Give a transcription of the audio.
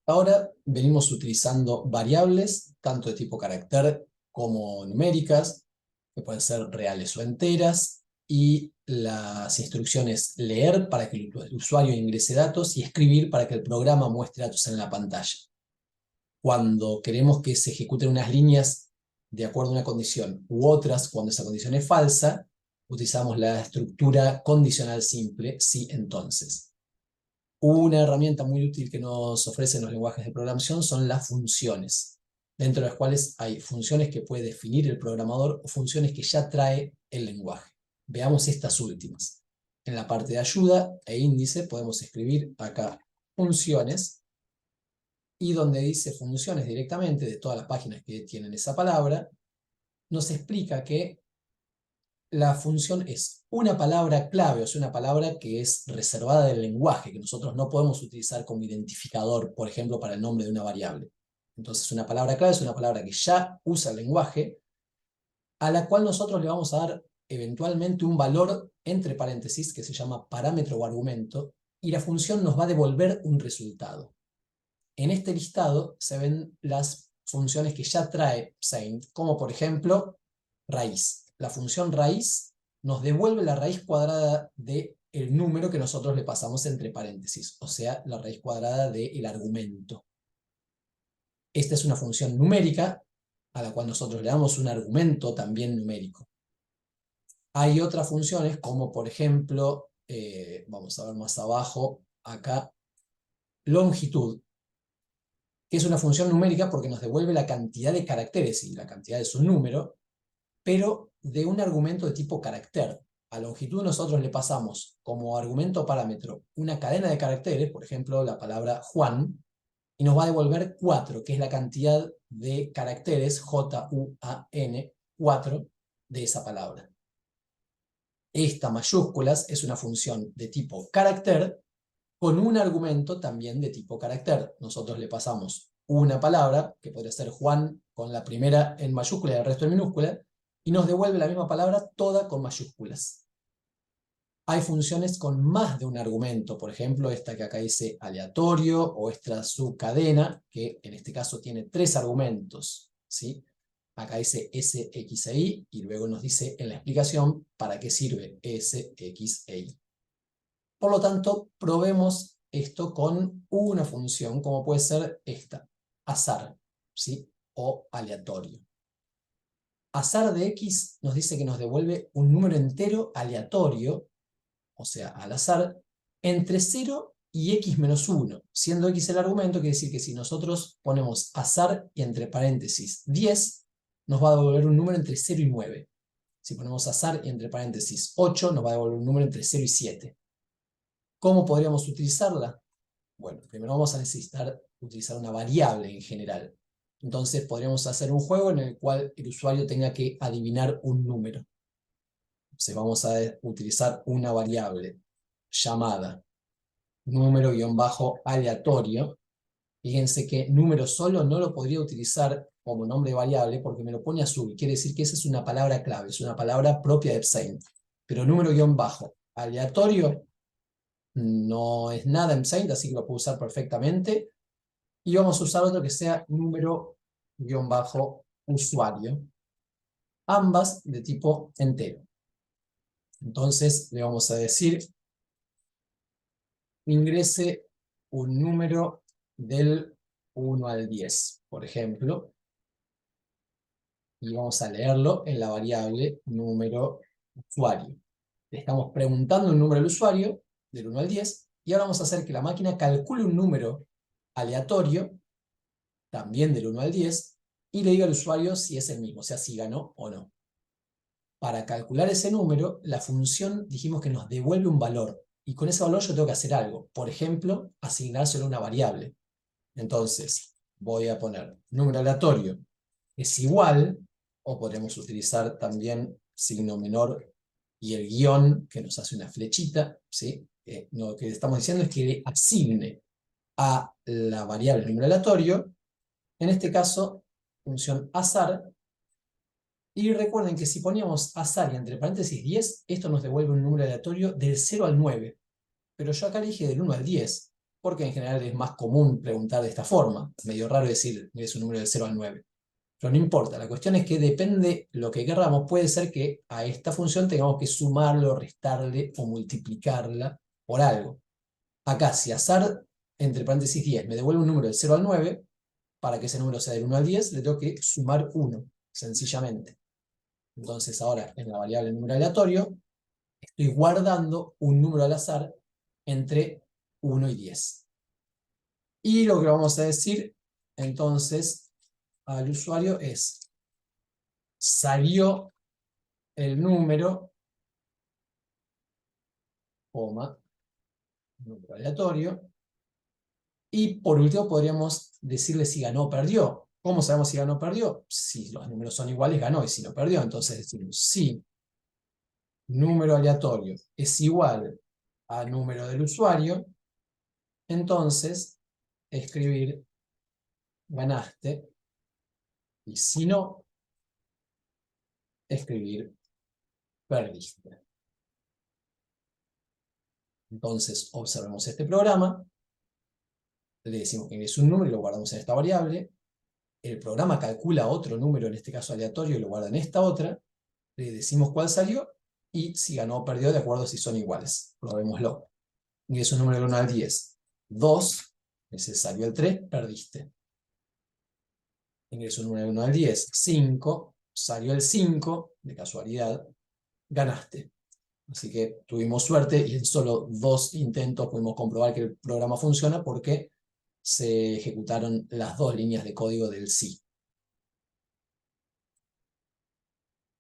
Ahora venimos utilizando variables, tanto de tipo carácter como numéricas, que pueden ser reales o enteras, y las instrucciones leer para que el usuario ingrese datos y escribir para que el programa muestre datos en la pantalla. Cuando queremos que se ejecuten unas líneas de acuerdo a una condición u otras cuando esa condición es falsa, utilizamos la estructura condicional simple, sí, entonces. Una herramienta muy útil que nos ofrecen los lenguajes de programación son las funciones, dentro de las cuales hay funciones que puede definir el programador o funciones que ya trae el lenguaje. Veamos estas últimas. En la parte de ayuda e índice podemos escribir acá funciones, y donde dice funciones directamente de todas las páginas que tienen esa palabra, nos explica que la función es una palabra clave, o sea, una palabra que es reservada del lenguaje, que nosotros no podemos utilizar como identificador, por ejemplo, para el nombre de una variable. Entonces, una palabra clave es una palabra que ya usa el lenguaje, a la cual nosotros le vamos a dar eventualmente un valor entre paréntesis, que se llama parámetro o argumento, y la función nos va a devolver un resultado. En este listado se ven las funciones que ya trae Saint, como por ejemplo raíz. La función raíz nos devuelve la raíz cuadrada del número que nosotros le pasamos entre paréntesis, o sea, la raíz cuadrada del argumento. Esta es una función numérica a la cual nosotros le damos un argumento también numérico. Hay otras funciones como por ejemplo, vamos a ver más abajo, acá, longitud, que es una función numérica porque nos devuelve la cantidad de caracteres, y la cantidad es un número, pero de un argumento de tipo carácter. A longitud nosotros le pasamos como argumento parámetro una cadena de caracteres, por ejemplo la palabra Juan, y nos va a devolver 4, que es la cantidad de caracteres, J-U-A-N, 4, de esa palabra. Esta mayúsculas es una función de tipo carácter con un argumento también de tipo carácter. Nosotros le pasamos una palabra, que podría ser Juan con la primera en mayúscula y el resto en minúscula, y nos devuelve la misma palabra toda con mayúsculas. Hay funciones con más de un argumento, por ejemplo, esta que acá dice aleatorio, o esta subcadena, que en este caso tiene 3 argumentos, ¿sí? Acá dice S, X e Y, y luego nos dice en la explicación para qué sirve S, X e Y. Por lo tanto, probemos esto con una función, como puede ser esta, azar, ¿sí? O aleatorio. Azar de X nos dice que nos devuelve un número entero aleatorio, o sea, al azar, entre 0 y X menos 1. Siendo X el argumento, quiere decir que si nosotros ponemos azar y entre paréntesis 10, nos va a devolver un número entre 0 y 9. Si ponemos azar y entre paréntesis 8, nos va a devolver un número entre 0 y 7. ¿Cómo podríamos utilizarla? Bueno, primero vamos a necesitar utilizar una variable en general. Entonces podríamos hacer un juego en el cual el usuario tenga que adivinar un número. Entonces vamos a utilizar una variable llamada número-aleatorio. Fíjense que número solo no lo podría utilizar como nombre de variable porque me lo pone azul. Quiere decir que esa es una palabra clave, es una palabra propia de Epstein. Pero número-aleatorio no es nada en Saint, así que lo puedo usar perfectamente. Y vamos a usar otro que sea número-usuario, ambas de tipo entero. Entonces le vamos a decir ingrese un número del 1 al 10, por ejemplo, y vamos a leerlo en la variable número usuario. Le estamos preguntando un número al usuario del 1 al 10, y ahora vamos a hacer que la máquina calcule un número aleatorio, también del 1 al 10, y le diga al usuario si es el mismo, o sea, si ganó o no. Para calcular ese número, la función dijimos que nos devuelve un valor, y con ese valor yo tengo que hacer algo. Por ejemplo, asignárselo a una variable. Entonces, voy a poner número aleatorio es igual, o podremos utilizar también signo menor y el guión que nos hace una flechita, ¿sí? Lo que estamos diciendo es que le asigne a la variable número aleatorio, en este caso, función azar, y recuerden que si poníamos azar y entre paréntesis 10, esto nos devuelve un número aleatorio del 0 al 9. Pero yo acá le dije del 1 al 10. porque en general es más común preguntar de esta forma. Medio raro decir es un número del 0 al 9. Pero no importa, la cuestión es que depende lo que queramos. Puede ser que a esta función tengamos que sumarlo, restarle o multiplicarla por algo. Acá, si azar, entre paréntesis 10, me devuelve un número del 0 al 9, para que ese número sea del 1 al 10, le tengo que sumar 1, sencillamente. Entonces ahora, en la variable número aleatorio, estoy guardando un número al azar entre 1 y 10. Y lo que vamos a decir, entonces, al usuario es, salió el número, coma, número aleatorio, y por último podríamos decirle si ganó o perdió. ¿Cómo sabemos si ganó o perdió? Si los números son iguales, ganó, y si no, perdió. Entonces decimos, si número aleatorio es igual a número del usuario, entonces escribir ganaste, y si no, escribir perdiste. Entonces observemos este programa, le decimos que es un número y lo guardamos en esta variable, el programa calcula otro número, en este caso aleatorio, y lo guarda en esta otra, le decimos cuál salió, y si ganó o perdió de acuerdo si son iguales. Probémoslo. Ingreso un número del 1 al 10. 2, ese salió el 3, perdiste. Ingreso un número del 1 al 10. 5, salió el 5, de casualidad, ganaste. Así que tuvimos suerte y en solo 2 intentos pudimos comprobar que el programa funciona porque se ejecutaron las 2 líneas de código del sí.